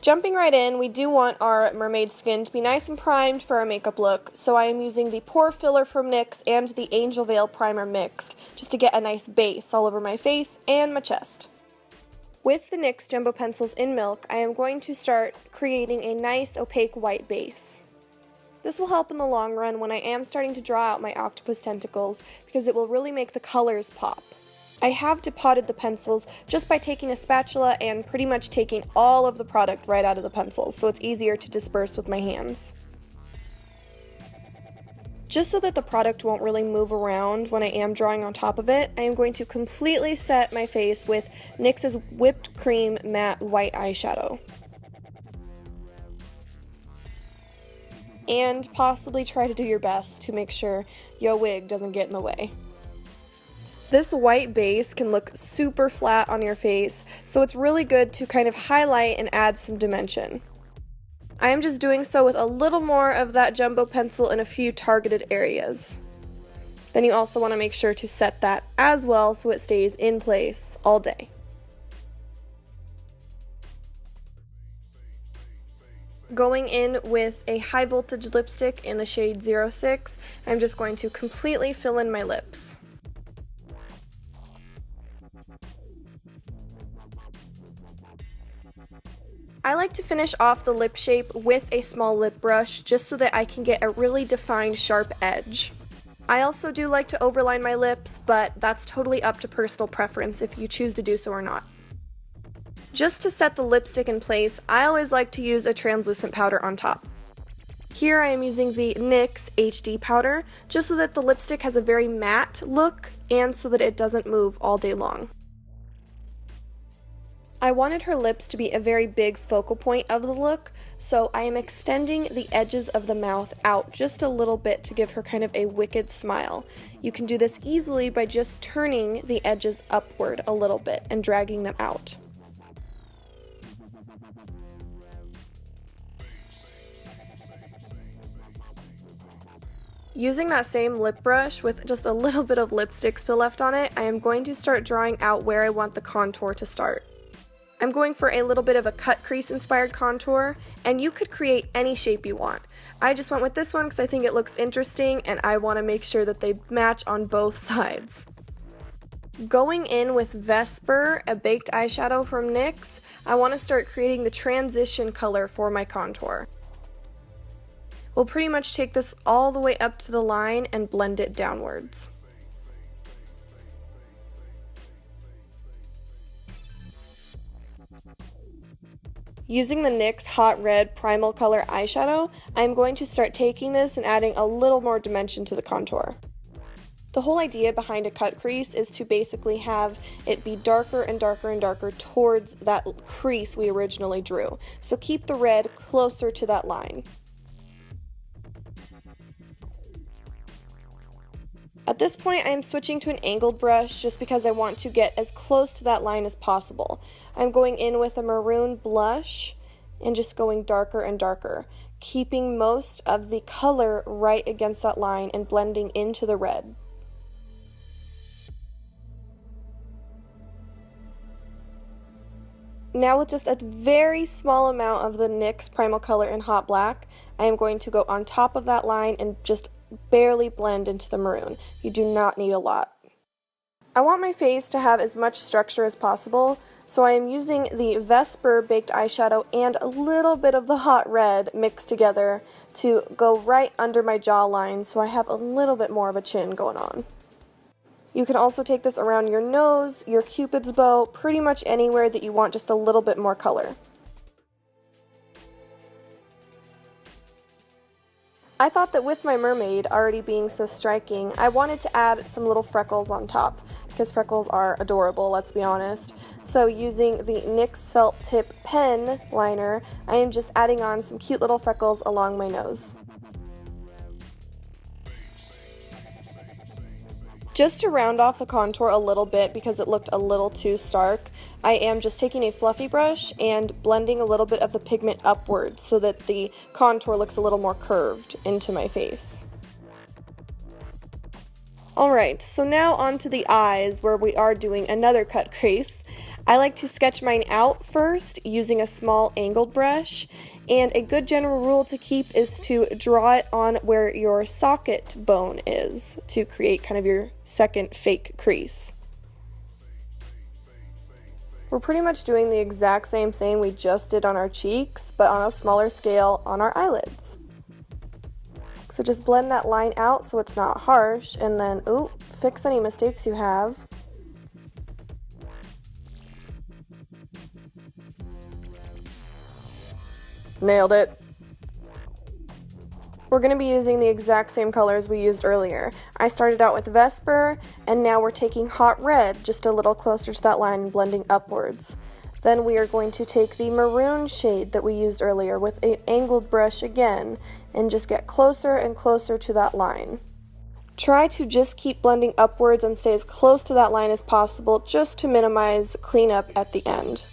Jumping right in, we do want our mermaid skin to be nice and primed for our makeup look, so I am using the Pore Filler from NYX and the Angel Veil Primer mixed, just to get a nice base all over my face and my chest. With the NYX Jumbo Pencils in Milk, I am going to start creating a nice opaque white base. This will help in the long run when I am starting to draw out my octopus tentacles, because it will really make the colors pop. I have depotted the pencils just by taking a spatula and pretty much taking all of the product right out of the pencils, so it's easier to disperse with my hands. Just so that the product won't really move around when I am drawing on top of it, I am going to completely set my face with NYX's Whipped Cream Matte White Eyeshadow. And possibly try to do your best to make sure your wig doesn't get in the way. This white base can look super flat on your face, so it's really good to kind of highlight and add some dimension. I am just doing so with a little more of that jumbo pencil in a few targeted areas. Then you also want to make sure to set that as well so it stays in place all day. Going in with a high voltage lipstick in the shade 06, I'm just going to completely fill in my lips. I like to finish off the lip shape with a small lip brush just so that I can get a really defined sharp edge. I also do like to overline my lips, but that's totally up to personal preference if you choose to do so or not. Just to set the lipstick in place, I always like to use a translucent powder on top. Here I am using the NYX HD powder just so that the lipstick has a very matte look and so that it doesn't move all day long. I wanted her lips to be a very big focal point of the look, so I am extending the edges of the mouth out just a little bit to give her kind of a wicked smile. You can do this easily by just turning the edges upward a little bit and dragging them out. Using that same lip brush with just a little bit of lipstick still left on it, I am going to start drawing out where I want the contour to start. I'm going for a little bit of a cut crease inspired contour, and you could create any shape you want. I just went with this one because I think it looks interesting and I want to make sure that they match on both sides. Going in with Vesper, a baked eyeshadow from NYX, I want to start creating the transition color for my contour. We'll pretty much take this all the way up to the line and blend it downwards. Using the NYX Hot Red Primal Color eyeshadow, I'm going to start taking this and adding a little more dimension to the contour. The whole idea behind a cut crease is to basically have it be darker and darker and darker towards that crease we originally drew. So keep the red closer to that line. At this point, I am switching to an angled brush just because I want to get as close to that line as possible. I'm going in with a maroon blush and just going darker and darker, keeping most of the color right against that line and blending into the red. Now with just a very small amount of the NYX Primal Color in Hot Black, I am going to go on top of that line and just barely blend into the maroon. You do not need a lot. I want my face to have as much structure as possible, so I am using the Vesper baked eyeshadow and a little bit of the hot red mixed together to go right under my jawline so I have a little bit more of a chin going on. You can also take this around your nose, your cupid's bow, pretty much anywhere that you want just a little bit more color. I thought that with my mermaid already being so striking, I wanted to add some little freckles on top, because freckles are adorable, let's be honest. So using the NYX Felt Tip Pen liner, I am just adding on some cute little freckles along my nose. Just to round off the contour a little bit because it looked a little too stark, I am just taking a fluffy brush and blending a little bit of the pigment upwards so that the contour looks a little more curved into my face. Alright, so now onto the eyes where we are doing another cut crease. I like to sketch mine out first using a small angled brush, and a good general rule to keep is to draw it on where your socket bone is to create kind of your second fake crease. We're pretty much doing the exact same thing we just did on our cheeks, but on a smaller scale on our eyelids. So just blend that line out so it's not harsh, and then, fix any mistakes you have. Nailed it. We're going to be using the exact same colors we used earlier. I started out with Vesper, and now we're taking Hot Red just a little closer to that line and blending upwards. Then we are going to take the maroon shade that we used earlier with an angled brush again, and just get closer and closer to that line. Try to just keep blending upwards and stay as close to that line as possible just to minimize cleanup at the end.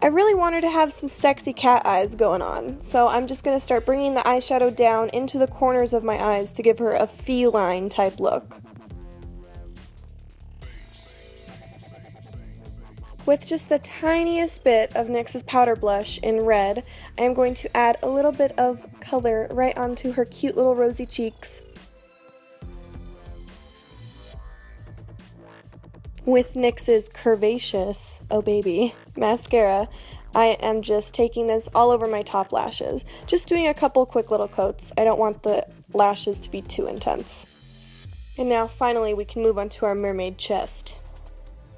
I really want her to have some sexy cat eyes going on, so I'm just going to start bringing the eyeshadow down into the corners of my eyes to give her a feline type look. With just the tiniest bit of NYX's powder blush in red, I am going to add a little bit of color right onto her cute little rosy cheeks. With NYX's Curvaceous, oh baby, mascara, I am just taking this all over my top lashes. Just doing a couple quick little coats. I don't want the lashes to be too intense. And now finally we can move on to our mermaid chest.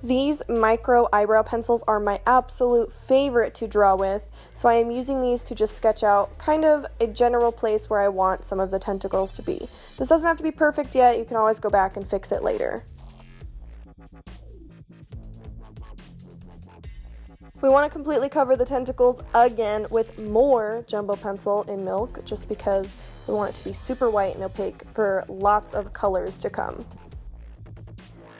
These micro eyebrow pencils are my absolute favorite to draw with, so I am using these to just sketch out kind of a general place where I want some of the tentacles to be. This doesn't have to be perfect yet, you can always go back and fix it later. We want to completely cover the tentacles again with more jumbo pencil in Milk, just because we want it to be super white and opaque for lots of colors to come.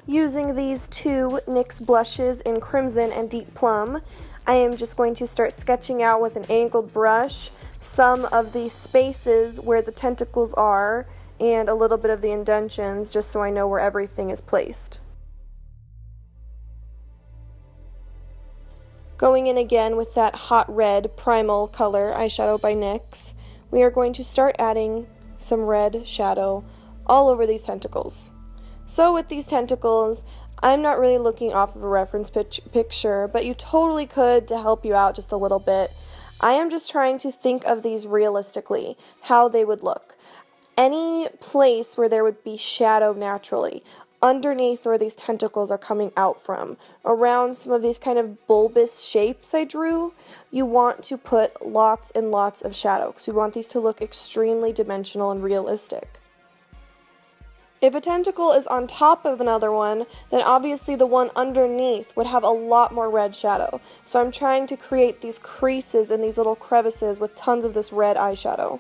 Using these two NYX blushes in Crimson and Deep Plum, I am just going to start sketching out with an angled brush some of the spaces where the tentacles are and a little bit of the indentions, just so I know where everything is placed. Going in again with that Hot Red Primal color eyeshadow by NYX, we are going to start adding some red shadow all over these tentacles. So with these tentacles, I'm not really looking off of a reference picture, but you totally could to help you out just a little bit. I am just trying to think of these realistically, how they would look. Any place where there would be shadow naturally, underneath where these tentacles are coming out from, around some of these kind of bulbous shapes I drew, you want to put lots and lots of shadow, because we want these to look extremely dimensional and realistic. If a tentacle is on top of another one, then obviously the one underneath would have a lot more red shadow. So I'm trying to create these creases and these little crevices with tons of this red eyeshadow.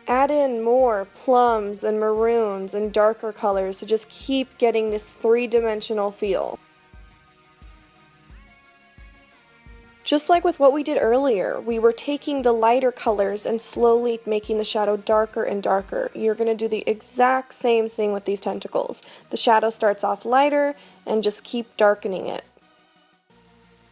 Add in more plums and maroons and darker colors to just keep getting this three-dimensional feel. Just like with what we did earlier, we were taking the lighter colors and slowly making the shadow darker and darker. You're going to do the exact same thing with these tentacles. The shadow starts off lighter and just keep darkening it.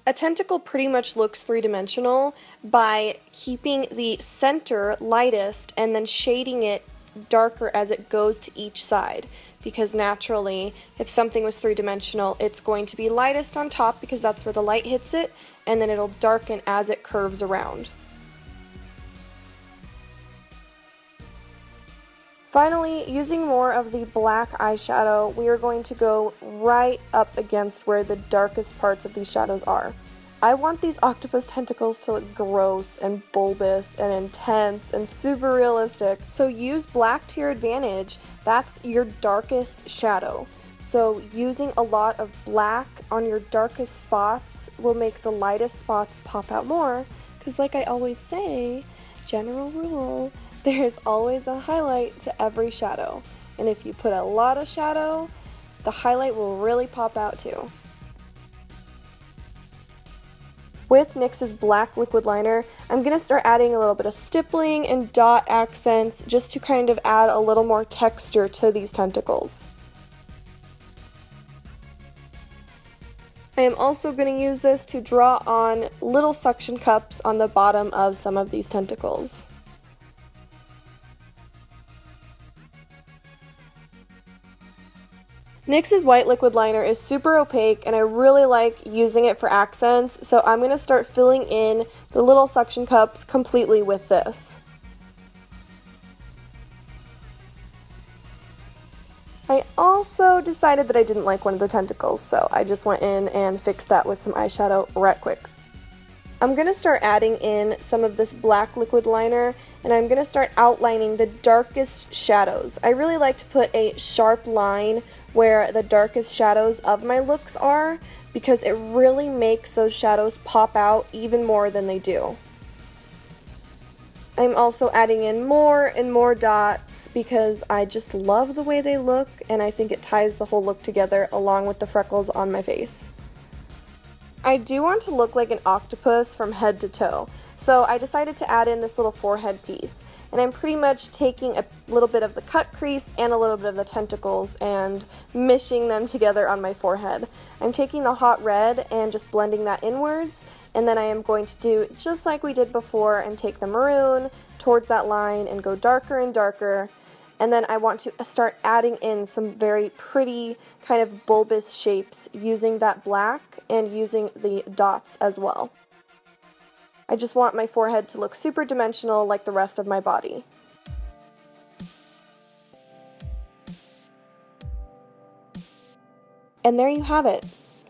A tentacle pretty much looks three-dimensional by keeping the center lightest and then shading it darker as it goes to each side, because naturally if something was three-dimensional it's going to be lightest on top because that's where the light hits it, and then it'll darken as it curves around. Finally, using more of the black eyeshadow, we are going to go right up against where the darkest parts of these shadows are. I want these octopus tentacles to look gross and bulbous and intense and super realistic, so use black to your advantage. That's your darkest shadow. So using a lot of black on your darkest spots will make the lightest spots pop out more, because like I always say, general rule, there's always a highlight to every shadow, and if you put a lot of shadow, the highlight will really pop out too. With NYX's black liquid liner, I'm going to start adding a little bit of stippling and dot accents just to kind of add a little more texture to these tentacles. I am also going to use this to draw on little suction cups on the bottom of some of these tentacles. NYX's white liquid liner is super opaque and I really like using it for accents, so I'm going to start filling in the little suction cups completely with this. I also decided that I didn't like one of the tentacles, so I just went in and fixed that with some eyeshadow right quick. I'm going to start adding in some of this black liquid liner, and I'm going to start outlining the darkest shadows. I really like to put a sharp line where the darkest shadows of my looks are, because it really makes those shadows pop out even more than they do. I'm also adding in more and more dots because I just love the way they look, and I think it ties the whole look together along with the freckles on my face. I do want to look like an octopus from head to toe, so I decided to add in this little forehead piece. And I'm pretty much taking a little bit of the cut crease and a little bit of the tentacles and mishing them together on my forehead. I'm taking the hot red and just blending that inwards, and then I am going to do just like we did before and take the maroon towards that line and go darker and darker. And then I want to start adding in some very pretty kind of bulbous shapes using that black and using the dots as well. I just want my forehead to look super dimensional like the rest of my body. And there you have it.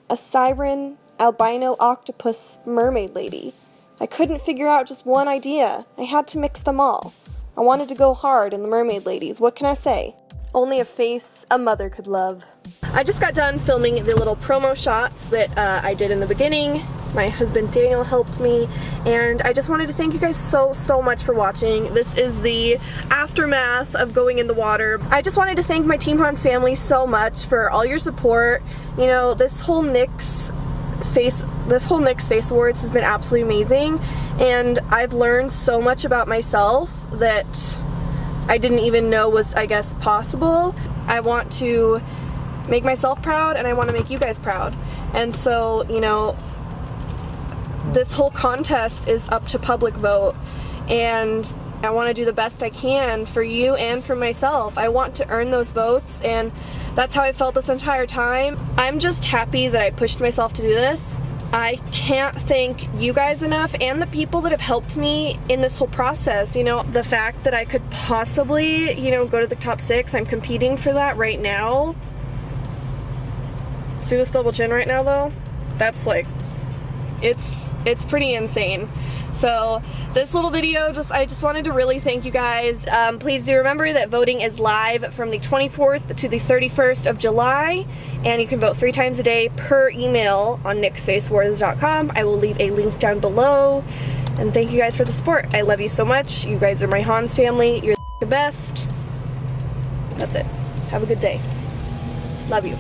A siren, albino octopus mermaid lady. I couldn't figure out just one idea. I had to mix them all. I wanted to go hard in the mermaid ladies. What can I say? Only a face a mother could love. I just got done filming the little promo shots that I did in the beginning. My husband Daniel helped me, and I just wanted to thank you guys so much for watching. This is the aftermath of going in the water. I just wanted to thank my Team Hanz family so much for all your support. You know, this whole NYX Face Awards has been absolutely amazing, and I've learned so much about myself that I didn't even know was, I guess, possible. I want to make myself proud, and I want to make you guys proud. And so, you know, this whole contest is up to public vote, and I want to do the best I can for you and for myself. I want to earn those votes, and that's how I felt this entire time. I'm just happy that I pushed myself to do this. I can't thank you guys enough and the people that have helped me in this whole process. You know, the fact that I could possibly, you know, go to the top 6, I'm competing for that right now. See this double chin right now though? That's like, it's pretty insane. So this little video, I just wanted to really thank you guys. Please do remember that voting is live from the 24th to the 31st of July, and you can vote 3 times a day per email on NYXFaceAwards.com. I will leave a link down below, and thank you guys for the support. I love you so much. You guys are my Hanz family. You're the best. That's it. Have a good day. Love you.